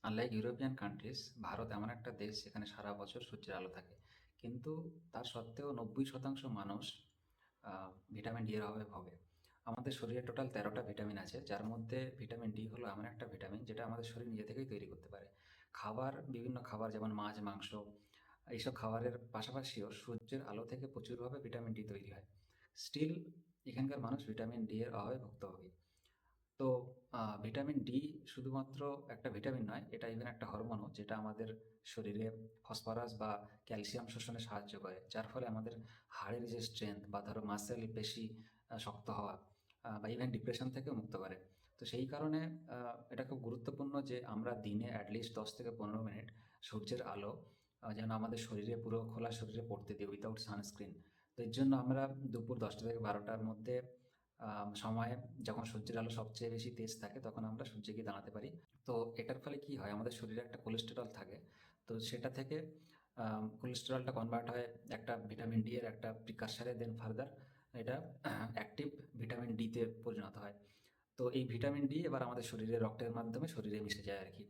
Unlike European countries, Bharat এমন একটা দেশ যেখানে সারা বছর সূর্যের আলো থাকে। কিন্তু তার সত্ত্বেও 90% মানুষ ভিটামিন ডি এর অভাবে ভোগে। আমাদের শরীরে টোটাল 13টা ভিটামিন আছে, যার মধ্যে ভিটামিন ডি হলো এমন একটা ভিটামিন যেটা আমাদের শরীর নিজে থেকেই তৈরি করতে পারে। বিভিন্ন খাবার যেমন মাছ, মাংস, এইসব খাবারের পাশাপাশিও সূর্যের আলো থেকে প্রচুরভাবে ভিটামিন ডি তৈরি হয়। স্টিল এখানকার মানুষ ভিটামিন ডি এর অভাবে ভুক্তভোগী। তো ভিটামিন ডি শুধুমাত্র একটা ভিটামিন নয়, এটা ইভেন একটা হরমোনও, যেটা আমাদের শরীরে ফসফরাস বা ক্যালসিয়াম শোষণে সাহায্য করে, যার ফলে আমাদের হাড়ের যে স্ট্রেংথ বা ধরো মাসেল পেশি শক্ত হওয়া বা ইভেন ডিপ্রেশন থেকেও মুক্ত করে। তো সেই কারণে এটা খুব গুরুত্বপূর্ণ যে আমরা দিনে অ্যাটলিস্ট 10 থেকে 15 মিনিট সূর্যের আলো যেন আমাদের শরীরে, পুরো খোলা শরীরে পড়তে দিই উইদাউট সানস্ক্রিন। তো এর জন্য আমরা দুপুর 10টা থেকে 12টার মধ্যে সময়ে, যখন সূর্যের আলো সবচেয়ে বেশি তেজ থাকে, তখন আমরা সূর্যে গিয়ে দাঁড়াতে পারি। তো এটার ফলে কি হয়, আমাদের শরীরে একটা কোলেস্টেরল থাকে। তো সেটা থেকে কোলেস্টেরলটা কনভার্ট হয় একটা ভিটামিন ডি এর একটা প্রিকারসারে, দেন ফার্দার এটা অ্যাক্টিভ ভিটামিন ডি তে পরিণত হয়। তো এই ভিটামিন ডি এবার আমাদের শরীরে রক্তের মাধ্যমে শরীরে মিশে যায় আর কি।